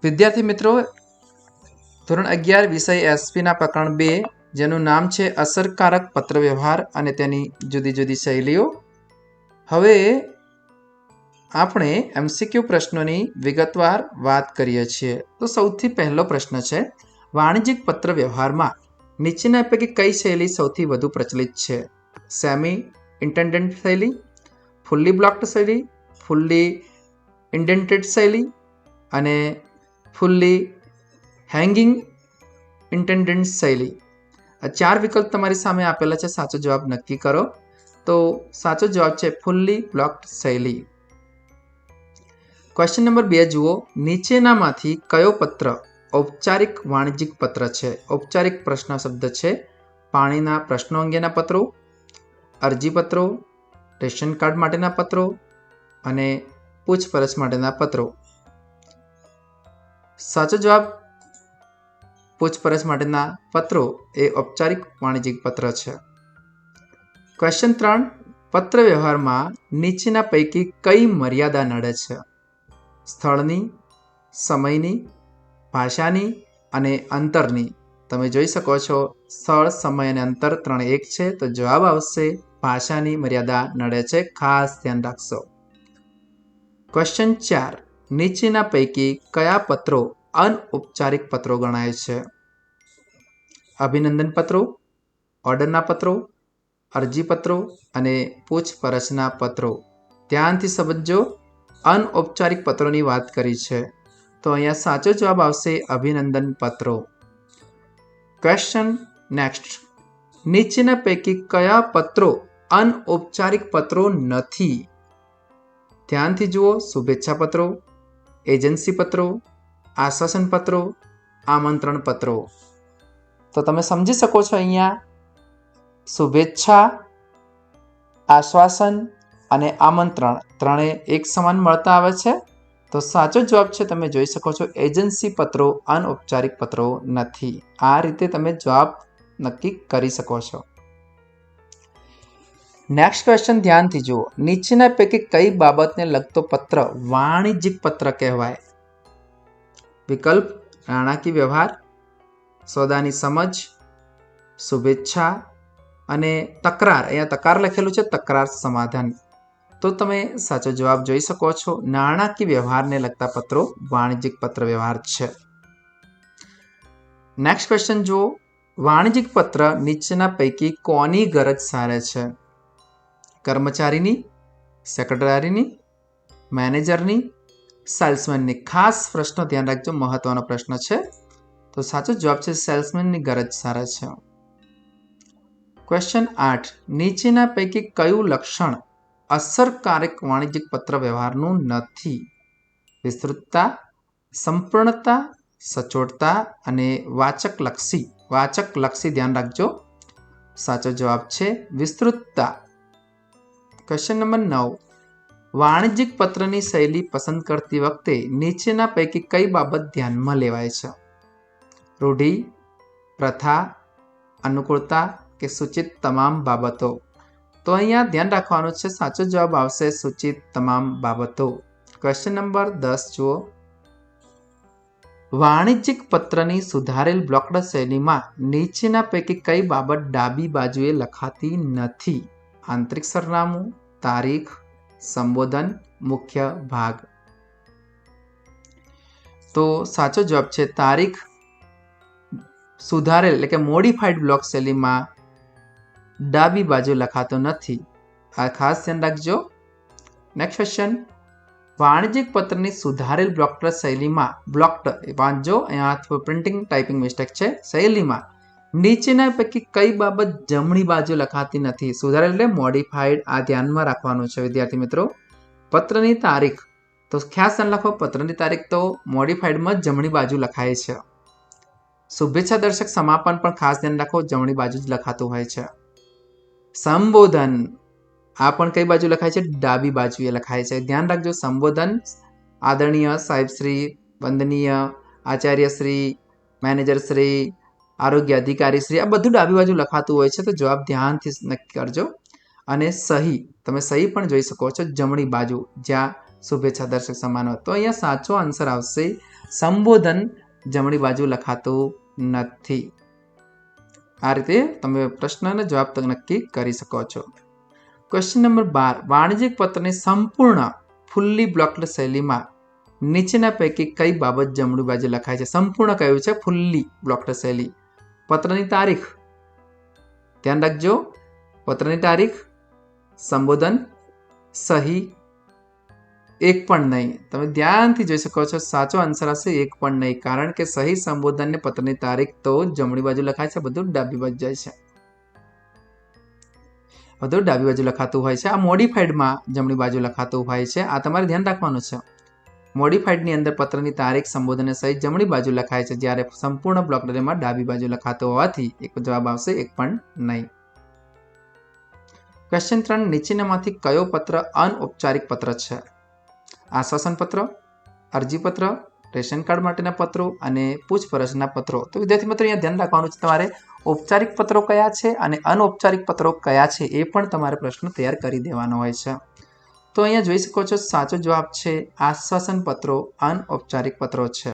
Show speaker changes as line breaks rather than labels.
વિદ્યાર્થી મિત્રો, ધોરણ 11 વિષય એસપીના પ્રકરણ 2 જેનું નામ છે અસરકારક પત્રવ્યવહાર અને તેની જુદી જુદી શૈલીઓ. હવે આપણે એમસીક્યુ પ્રશ્નોની વિગતવાર વાત કરીએ છીએ. તો સૌથી પહેલો પ્રશ્ન છે, વાણિજ્યિક પત્રવ્યવહારમાં નીચેના પૈકી કઈ શૈલી સૌથી વધુ પ્રચલિત છે? સેમી ઇન્ટેન્ડન્ટ શૈલી, ફુલ્લી બ્લોક્ડ શૈલી, ફુલ્લી ઇન્ડેન્ટેડ શૈલી અને ફુલ્લી હેંગિંગ ઇન્ટેન્ડન્ટ શૈલી. આ 4 વિકલ્પ તમારી સામે આપેલા છે. સાચો જવાબ નક્કી કરો. તો સાચો જવાબ છે ફુલ્લી બ્લોક્ડ શૈલી. ક્વેશ્ચન નંબર 2 જુઓ, નીચેનામાંથી કયો પત્ર ઔપચારિક વાણિજ્યિક પત્ર છે? ઔપચારિક પ્રશ્ન શબ્દ છે. પાણીના પ્રશ્નો અંગેના પત્રો, અરજી પત્રો, રેશન કાર્ડ માટેના પત્રો અને પૂછપરછ માટેના પત્રો. સાચો જવાબ પૂછપરછ માટેના પત્રો એ ઔપચારિક વાણિજ્યિક પત્ર છે. ક્વેશ્ચન 3, પત્ર વ્યવહારમાં નીચેના પૈકી કઈ મર્યાદા નડે છે? સ્થળની, સમયની, ભાષાની અને અંતરની. તમે જોઈ શકો છો સ્થળ, સમય અને અંતર ત્રણે એક છે, તો જવાબ આવશે ભાષાની મર્યાદા નડે છે. ખાસ ધ્યાન રાખશો. ક્વેશ્ચન 4, નીચેના પૈકી કયા પત્રો અનૌપચારિક પત્રો ગણાય છે? અભિનંદન પત્રો, ઓર્ડરના પત્રો, અરજી પત્રો અને પૂછપરછના પત્રો. ધ્યાનથી સમજો, અનૌપચારિક પત્રોની વાત કરી છે. તો અહીંયા સાચો જવાબ આવશે અભિનંદન પત્રો. ક્વેશ્ચન નેક્સ્ટ, નીચેના પૈકી કયા પત્રો અનૌપચારિક પત્રો નથી? ધ્યાનથી જુઓ, શુભેચ્છા પત્રો, એજન્સી પત્રો, આશ્વાસન પત્રો, આમંત્રણ પત્રો. તો તમે સમજી શકો છો અહીંયા શુભેચ્છા, આશ્વાસન અને આમંત્રણ ત્રણે એક સમાન મળતા આવે છે. તો સાચો જવાબ છે, તમે જોઈ શકો છો એજન્સી પત્રો અનૌપચારિક પત્રો નથી. આ રીતે તમે જવાબ નક્કી કરી શકો છો. નેક્સ્ટ ક્વેશ્ચન ધ્યાનથી જુઓ, નીચેના પૈકી કઈ બાબતને લગતો પત્ર વાણિજ્યિક પત્ર કહેવાય? વિકલ્પ નાણાકીય વ્યવહાર, સોદાની સમજ, શુભેચ્છા અને તકરાર. અહીંયા તકરાર લખેલું છે, તકરાર સમાધાન. તો તમે સાચો જવાબ જોઈ શકો છો, નાણાકીય વ્યવહારને લગતા પત્રો વાણિજ્યિક પત્ર વ્યવહાર છે. નેક્સ્ટ ક્વેશ્ચન જુઓ, વાણિજ્યિક પત્ર નીચેના પૈકી કોની ગરજ સારે છે? કર્મચારીની, સેક્રેટરીની, મેનેજરની, સેલ્સમેનની. ખાસ પ્રશ્ન ધ્યાન રાખજો, મહત્વનો પ્રશ્ન છે. તો સાચો જવાબ છે સેલ્સમેનની ગરજ સારે છે. ક્વેશ્ચન 8, નીચેના પૈકી કયું લક્ષણ અસરકારક વાણિજ્યિક પત્ર વ્યવહારનું નથી? વિસ્તૃતતા, સંપૂર્ણતા, સચોટતા અને વાચકલક્ષી. વાચકલક્ષી ધ્યાન રાખજો, સાચો જવાબ છે વિસ્તૃતતા. ક્વેશ્ચન નંબર 9, વાણિજ્યિક પત્રની શૈલી પસંદ કરતી વખતે નીચેના પૈકી કઈ બાબત ધ્યાનમાં લેવાય છે? રૂઢિ, પ્રથા, અનુકૂળતા કે સૂચિત તમામ બાબતો. તો અહીંયા ધ્યાન રાખવાનું છે, સાચો જવાબ આવશે સૂચિત તમામ બાબતો. ક્વેશ્ચન નંબર 10 જુઓ, વાણિજ્યિક પત્રની સુધારેલ બ્લોક્ડ શૈલીમાં નીચેના પૈકી કઈ બાબત ડાબી બાજુએ લખાતી નથી? આંતરિક સરનામું, તારીખ, સંબોધન, મુખ્ય ભાગ. તો સાચો જવાબ છે તારીખ. સુધારેલ એટલે કે મોડિફાઈડ બ્લોક શૈલીમાં ડાબી બાજુ લખાતો નથી. આ ખાસ ધ્યાન રાખજો. નેક્સ્ટ ક્વેશ્ચન, વાણિજ્યિક પત્રની સુધારેલ બ્લોક્ડ શૈલીમાં બ્લોક્ડ વાંચજો, અહીંયા પ્રિન્ટિંગ ટાઈપિંગ મિસ્ટેક છે. શૈલીમાં નીચેના પૈકી કઈ બાબત જમણી બાજુ લખાતી નથી? સુધારેલ એટલે મોડિફાઈડ. આ ધ્યાનમાં રાખવાનું છે વિદ્યાર્થી મિત્રો. પત્રની તારીખ, તો ખાસ ધ્યાન રાખો, પત્રની તારીખ તો મોડિફાઈડમાં જમણી બાજુ લખાય છે. શુભેચ્છા દર્શક સમાપન પણ ખાસ ધ્યાન રાખો, જમણી બાજુ જ લખાતું હોય છે. સંબોધન, આ પણ કઈ બાજુ લખાય છે? ડાબી બાજુએ લખાય છે. ધ્યાન રાખજો, સંબોધન આદરણીય સાહેબશ્રી, વંદનીય આચાર્યશ્રી, મેનેજરશ્રી, આરોગ્ય અધિકારીશ્રી, આ બધું ડાબી બાજુ લખાતું હોય છે. તો જવાબ ધ્યાનથી નક્કી કરજો. અને સહી, તમે સહી પણ જોઈ શકો છો જમણી બાજુ, જ્યાં શુભેચ્છા દર્શક સન્માનો. તો અહીંયા સાચો આન્સર આવશે સંબોધન જમણી બાજુ લખાતું નથી. આ રીતે તમે પ્રશ્નનો જવાબ નક્કી કરી શકો છો. Question number 12. વાણિજ્યિક પત્રની સંપૂર્ણ ફુલ્લી બ્લોક્ડ શૈલીમાં નીચેના પૈકી કઈ બાબત જમણી બાજુ લખાય છે? સંપૂર્ણ કયું છે? ફુલ્લી બ્લોક્ડ શૈલી. પત્રની તારીખ, ધ્યાન રાખજો, પત્રની તારીખ, સંબોધન, સહી, એક પણ નહીં. તમે ધ્યાનથી જોઈ શકો છો સાચો આન્સર હશે એક પણ નહીં, કારણ કે સહી, સંબોધન ને પત્રની તારીખ તો જમણી બાજુ લખાય છે, બધું ડાબી બાજુ જાય છે, બધું ડાબી બાજુ લખાતું હોય છે. આ મોડિફાઈડમાં જમણી બાજુ લખાતું હોય છે. આ તમારે ધ્યાન રાખવાનું છે. મોડિફાઈડની અંદર પત્રની તારીખ, સંબોધન અને સહી જમણી બાજુ લખાય છે, જ્યારે સંપૂર્ણ બ્લોક્ડમાં ડાબી બાજુ લખાતો હોવાથી એક જવાબ આવશે એક પણ નહીં. ક્વેશ્ચન 3. નીચેનામાંથી કયો પત્ર અનૌપચારિક પત્ર છે? આશ્વાસન પત્ર, અરજીપત્ર, રેશન કાર્ડ માટેના પત્રો અને પૂછપરછના પત્રો. તો વિદ્યાર્થી મિત્રો અહીંયા ધ્યાન રાખવાનું છે તમારે ઔપચારિક પત્રો કયા છે અને અનૌપચારિક પત્રો કયા છે એ પણ તમારે પ્રશ્ન તૈયાર કરી દેવાનો હોય છે. તો અહીંયા જોઈ શકો છો સાચો જવાબ છે આશ્વાસન પત્રો અનૌપચારિક પત્રો છે.